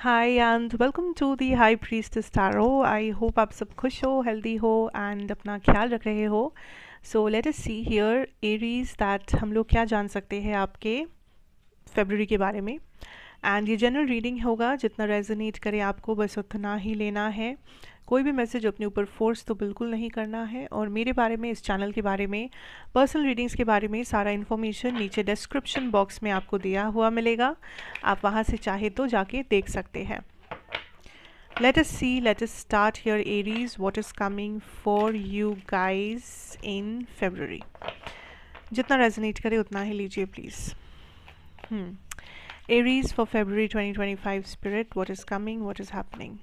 Hi and welcome to the high priestess tarot. I hope आप सब खुश हो, हेल्दी हो एंड अपना ख्याल रख रहे हो। So let us see here Aries that हम लोग क्या जान सकते हैं आपके फेब्रुअरी के बारे में। एंड ये जनरल रीडिंग होगा, जितना रेजोनेट करे आपको बस उतना ही लेना है। कोई भी मैसेज अपने ऊपर फोर्स तो बिल्कुल नहीं करना है। और मेरे बारे में, इस चैनल के बारे में, पर्सनल रीडिंग्स के बारे में सारा इन्फॉर्मेशन नीचे डिस्क्रिप्शन बॉक्स में आपको दिया हुआ मिलेगा। आप वहाँ से चाहे तो जाके देख सकते हैं। Let us see, let us start here, Aries, what is coming for you guys in February. जितना रेजोनेट करे उतना ही लीजिए please. Aries for February 2025 spirit, what is coming, what is happening?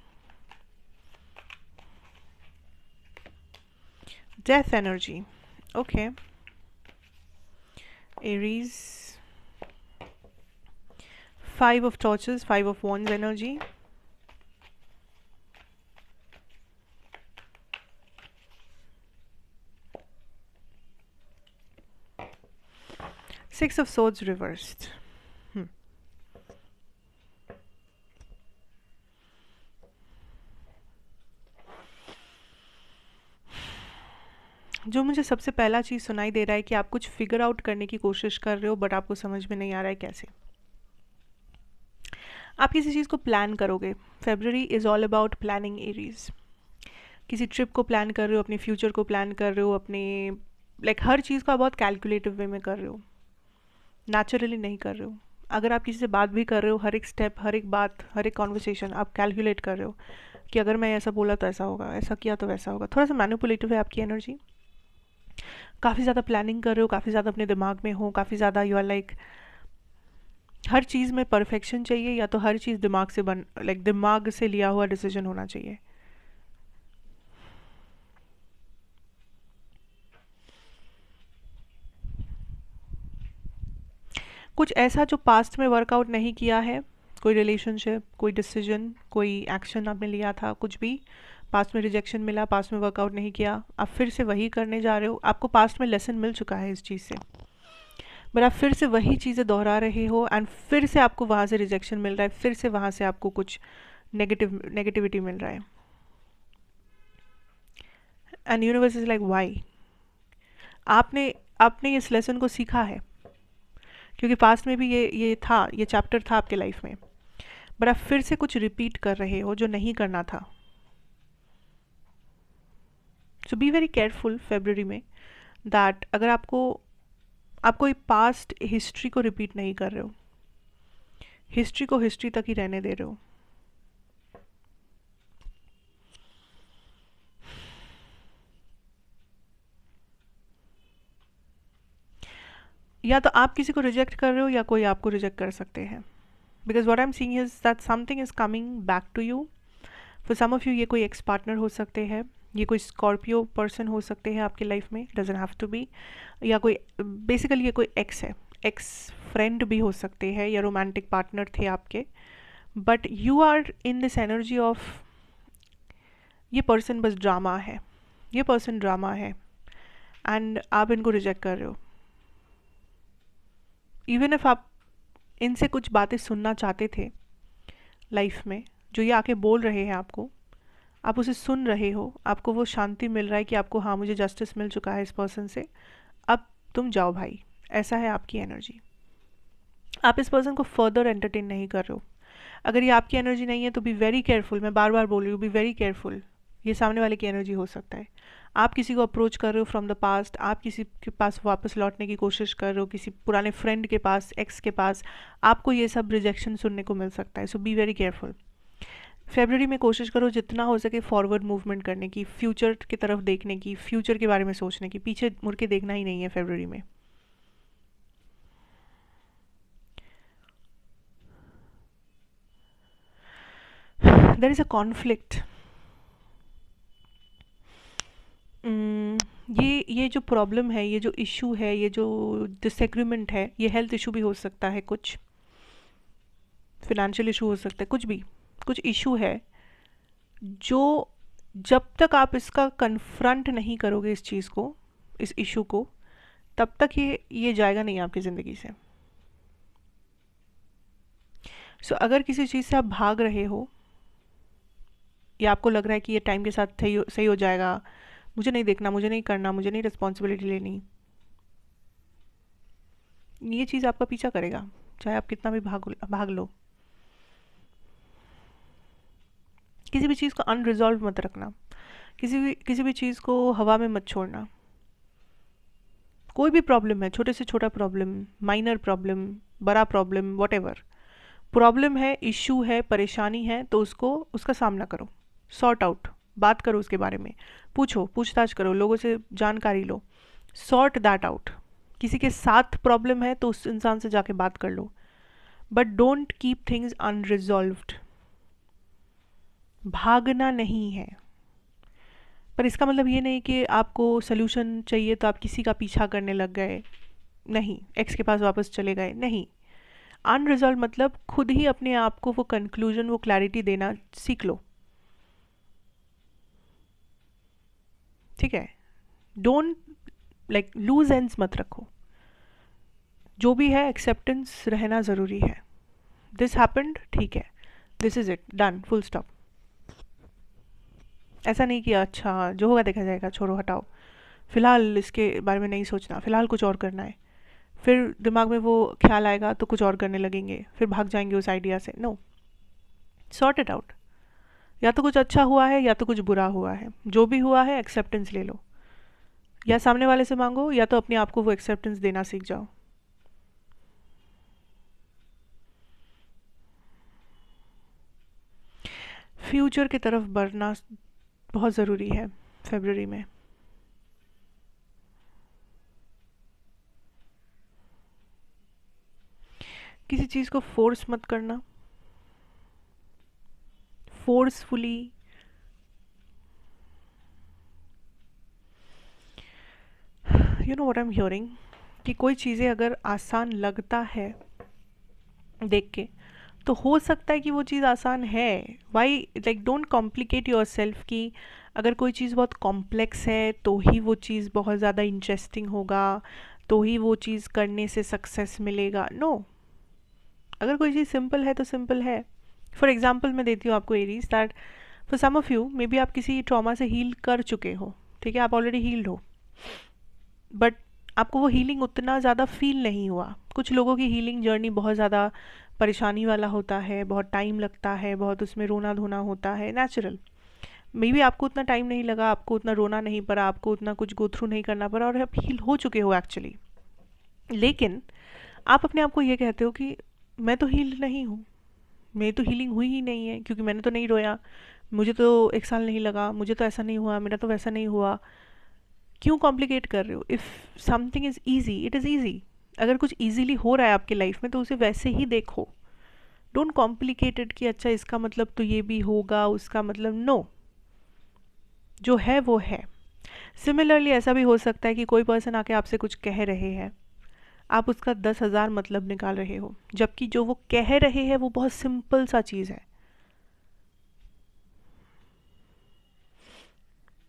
Death energy. Okay. Aries. Five of torches, five of wands energy. Six of swords reversed. जो मुझे सबसे पहला चीज़ सुनाई दे रहा है कि आप कुछ फिगर आउट करने की कोशिश कर रहे हो, बट आपको समझ में नहीं आ रहा है कैसे। आप किसी चीज़ को प्लान करोगे। February is all about planning Aries. किसी ट्रिप को प्लान कर रहे हो, अपने फ्यूचर को प्लान कर रहे हो, अपने हर चीज़ को आप बहुत कैलकुलेटिव वे में कर रहे हो, नेचुरली नहीं कर रहे हो। अगर आप किसी से बात भी कर रहे हो, हर एक स्टेप, हर एक बात, हर एक कॉन्वर्सेशन आप कैलकुलेट कर रहे हो कि अगर मैं ऐसा बोला तो ऐसा होगा, ऐसा किया तो वैसा होगा। थोड़ा सा मैनिपुलेटिव है आपकी एनर्जी। काफ़ी ज़्यादा प्लानिंग कर रहे हो, काफ़ी ज़्यादा अपने दिमाग में हो, काफ़ी ज़्यादा यू आर हर चीज़ में परफेक्शन चाहिए, या तो हर चीज़ दिमाग से दिमाग से लिया हुआ डिसीजन होना चाहिए। कुछ ऐसा जो पास्ट में वर्कआउट नहीं किया है, कोई रिलेशनशिप, कोई डिसीजन, कोई एक्शन आपने लिया था, कुछ भी पास्ट में रिजेक्शन मिला, पास्ट में वर्कआउट नहीं किया, आप फिर से वही करने जा रहे हो। आपको पास्ट में लेसन मिल चुका है इस चीज़ से, बट आप फिर से वही चीज़ें दोहरा रहे हो एंड फिर से आपको वहाँ से रिजेक्शन मिल रहा है, फिर से वहाँ से आपको कुछ नेगेटिविटी मिल रहा है। And universe is like why. आपने आपने इस लेसन को सीखा है, क्योंकि पास्ट में भी ये था, ये चैप्टर था आपके लाइफ में, बट आप फिर से कुछ रिपीट कर रहे हो जो नहीं करना था। सो बी वेरी केयरफुल फेब्रुअरी में दैट अगर आप कोई पास्ट हिस्ट्री को रिपीट नहीं कर रहे हो, हिस्ट्री को हिस्ट्री तक ही रहने दे रहे हो। या तो आप किसी को रिजेक्ट कर रहे हो या कोई आपको रिजेक्ट कर सकते हैं, because what I am seeing is that something is coming back to you. For some of you ये कोई एक्स पार्टनर हो सकते हैं, ये कोई स्कॉर्पियो पर्सन हो सकते हैं आपकी लाइफ में, डजंट हैव टू बी, या कोई बेसिकली ये कोई एक्स है, एक्स फ्रेंड भी हो सकते हैं, या रोमांटिक पार्टनर थे आपके, but you are in this energy of ये पर्सन बस ड्रामा है, ये पर्सन ड्रामा है, एंड आप इनको रिजेक्ट कर रहे हो। इवन इफ आप इनसे कुछ बातें सुनना चाहते थे लाइफ में, जो ये आके बोल रहे हैं आपको, आप उसे सुन रहे हो, आपको वो शांति मिल रहा है कि आपको हाँ मुझे जस्टिस मिल चुका है इस पर्सन से, अब तुम जाओ भाई। ऐसा है आपकी एनर्जी। आप इस पर्सन को फर्दर एंटरटेन नहीं कर रहे हो। अगर ये आपकी एनर्जी नहीं है तो बी वेरी केयरफुल। मैं बार बार बोल रही हूँ, बी वेरी केयरफुल। ये सामने वाले की एनर्जी हो सकता है। आप किसी को अप्रोच कर रहे हो फ्रॉम द पास्ट, आप किसी के पास वापस लौटने की कोशिश कर रहे हो, किसी पुराने फ्रेंड के पास, एक्स के पास, आपको ये सब रिजेक्शन सुनने को मिल सकता है। सो बी वेरी केयरफुल। फेब्रुअरी में कोशिश करो जितना हो सके फॉरवर्ड मूवमेंट करने की, फ्यूचर की तरफ देखने की, फ्यूचर के बारे में सोचने की। पीछे मुड़ के देखना ही नहीं है फेब्रुअरी में। There is a conflict. ये जो प्रॉब्लम है, ये जो इशू है, ये जो डिसएग्रीमेंट है, ये हेल्थ इशू भी हो सकता है, कुछ फिनेंशियल इशू हो सकता है, कुछ भी, कुछ इशू है जो जब तक आप इसका कन्फ्रंट नहीं करोगे इस चीज़ को, इस इशू को, तब तक ये जाएगा नहीं आपकी ज़िंदगी से। सो अगर किसी चीज़ से आप भाग रहे हो या आपको लग रहा है कि ये टाइम के साथ सही हो जाएगा, मुझे नहीं देखना, मुझे नहीं करना, मुझे नहीं रिस्पॉन्सिबिलिटी लेनी, ये चीज़ आपका पीछा करेगा चाहे आप कितना भी भाग लो। किसी भी चीज़ को अनरिजॉल्व मत रखना, किसी भी चीज़ को हवा में मत छोड़ना। कोई भी प्रॉब्लम है, छोटे से छोटा प्रॉब्लम, माइनर प्रॉब्लम, बड़ा प्रॉब्लम, वॉटेवर प्रॉब्लम है, इश्यू है, परेशानी है, तो उसका सामना करो, सॉर्ट आउट, बात करो उसके बारे में, पूछताछ करो, लोगों से जानकारी लो, सॉर्ट दैट आउट। किसी के साथ प्रॉब्लम है तो उस इंसान से जाके बात कर लो, but don't keep things unresolved. भागना नहीं है, पर इसका मतलब ये नहीं कि आपको सोल्यूशन चाहिए तो आप किसी का पीछा करने लग गए, नहीं, एक्स के पास वापस चले गए, नहीं। अनरिजॉल्व मतलब खुद ही अपने आप को वो कंक्लूजन, वो क्लैरिटी देना सीख लो, ठीक है। डोंट लाइक लूज एंड्स मत रखो, जो भी है एक्सेप्टेंस रहना ज़रूरी है। दिस हैपेंड, ठीक है, this is it, done, full stop. ऐसा नहीं कि अच्छा जो होगा देखा जाएगा, छोड़ो हटाओ, फ़िलहाल इसके बारे में नहीं सोचना, फ़िलहाल कुछ और करना है, फिर दिमाग में वो ख्याल आएगा तो कुछ और करने लगेंगे, फिर भाग जाएंगे उस आइडिया से। No, sort it out. या तो कुछ अच्छा हुआ है या तो कुछ बुरा हुआ है, जो भी हुआ है एक्सेप्टेंस ले लो, या सामने वाले से मांगो या तो अपने आप को वो एक्सेप्टेंस देना सीख जाओ। फ्यूचर की तरफ बढ़ना बहुत ज़रूरी है फरवरी में। किसी चीज़ को फोर्स मत करना, forcefully. You know what I am hearing, कि कोई चीज़ें अगर आसान लगता है देख के, तो हो सकता है कि वो चीज़ आसान है। Why, like don't complicate yourself कि अगर कोई चीज़ बहुत कॉम्प्लेक्स है तो ही वो चीज़ बहुत ज़्यादा इंटरेस्टिंग होगा, तो ही वो चीज़ करने से सक्सेस मिलेगा। नो, अगर कोई चीज़ सिंपल है तो सिंपल है। फॉर एग्जाम्पल मैं देती हूँ आपको Aries, that for some of you may be आप किसी ट्रॉमा से हील कर चुके हो, ठीक है, आप ऑलरेडी हील्ड हो, बट आपको वो हीलिंग उतना ज़्यादा फील नहीं हुआ। कुछ लोगों की हीलिंग जर्नी बहुत ज़्यादा परेशानी वाला होता है, बहुत टाइम लगता है, बहुत उसमें रोना धोना होता है, नेचुरल। मे बी आपको उतना टाइम नहीं लगा, आपको उतना रोना नहीं पड़ा, आपको उतना कुछ गो थ्रू नहीं करना पड़ा और आप हील हो चुके हो एक्चुअली। लेकिन आप अपने आप को ये कहते हो कि मैं तो हील नहीं हूँ, मेरी तो हीलिंग हुई ही नहीं है, क्योंकि मैंने तो नहीं रोया, मुझे तो 1 साल नहीं लगा, मुझे तो ऐसा नहीं हुआ, मेरा तो वैसा नहीं हुआ। क्यों कॉम्प्लिकेट कर रहे हो? If something is easy, it is easy. अगर कुछ ईजीली हो रहा है आपकी लाइफ में तो उसे वैसे ही देखो, डोंट कॉम्प्लिकेटेड कि अच्छा इसका मतलब तो ये भी होगा, उसका मतलब, नो, जो है वो है। सिमिलरली ऐसा भी हो सकता है कि कोई पर्सन आके आपसे कुछ कह रहे हैं, आप उसका 10,000 मतलब निकाल रहे हो, जबकि जो वो कह रहे हैं वो बहुत सिंपल सा चीज़ है,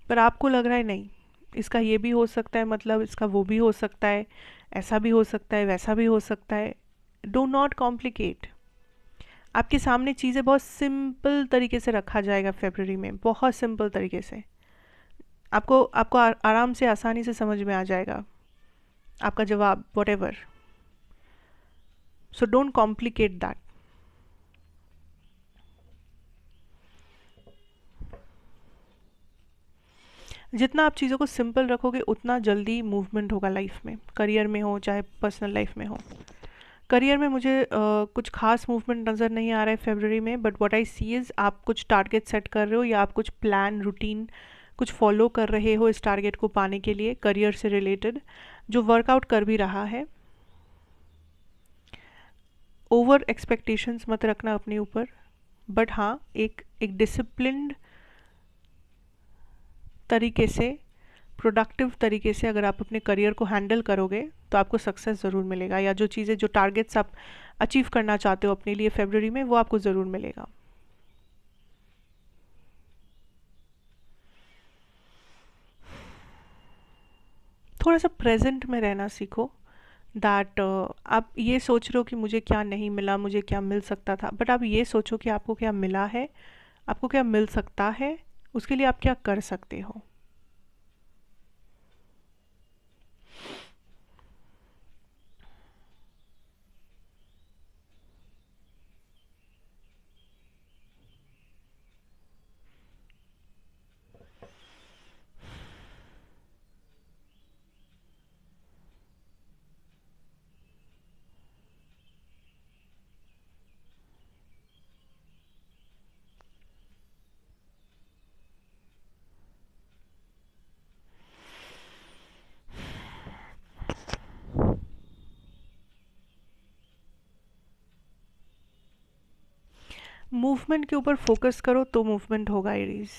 पर आपको लग रहा है नहीं, इसका ये भी हो सकता है, मतलब इसका वो भी हो सकता है, ऐसा भी हो सकता है, वैसा भी हो सकता है। Do not complicate. आपके सामने चीज़ें बहुत सिंपल तरीके से रखा जाएगा फरवरी में, बहुत सिंपल तरीके से। आपको आपको आराम से, आसानी से समझ में आ जाएगा आपका जवाब, what ever. So don't complicate that. जितना आप चीज़ों को सिंपल रखोगे उतना जल्दी मूवमेंट होगा लाइफ में, करियर में हो चाहे पर्सनल लाइफ में हो। करियर में मुझे कुछ खास मूवमेंट नज़र नहीं आ रहा है फरवरी में, but what I see is आप कुछ टारगेट सेट कर रहे हो या आप कुछ प्लान रूटीन कुछ फॉलो कर रहे हो इस टारगेट को पाने के लिए, करियर से रिलेटेड, जो वर्कआउट कर भी रहा है। ओवर एक्सपेक्टेशंस मत रखना अपने ऊपर, बट हाँ, एक एक डिसिप्लिन्ड तरीके से, प्रोडक्टिव तरीके से अगर आप अपने करियर को हैंडल करोगे तो आपको सक्सेस ज़रूर मिलेगा, या जो चीज़ें, जो टारगेट्स आप अचीव करना चाहते हो अपने लिए फरवरी में, वो आपको ज़रूर मिलेगा। थोड़ा सा प्रेजेंट में रहना सीखो, दैट आप ये सोच रहे हो कि मुझे क्या नहीं मिला, मुझे क्या मिल सकता था, बट आप ये सोचो कि आपको क्या मिला है, आपको क्या मिल सकता है, उसके लिए आप क्या कर सकते हो। मूवमेंट के ऊपर फोकस करो तो मूवमेंट होगा एरीज।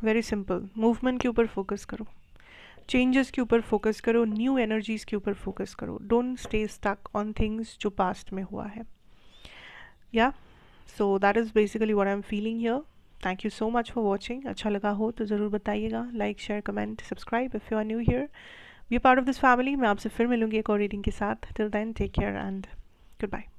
वेरी सिंपल, मूवमेंट के ऊपर फोकस करो, चेंजेस के ऊपर फोकस करो, न्यू एनर्जीज के ऊपर फोकस करो। Don't stay stuck on things जो पास्ट में हुआ है। Yeah so that is basically what I am feeling here. Thank you so much for watching. अच्छा लगा हो तो ज़रूर बताइएगा, like share comment subscribe if you are new here. Be part of this family. मैं आपसे फिर मिलूंगी एक और रीडिंग के साथ। Till then take care and good bye.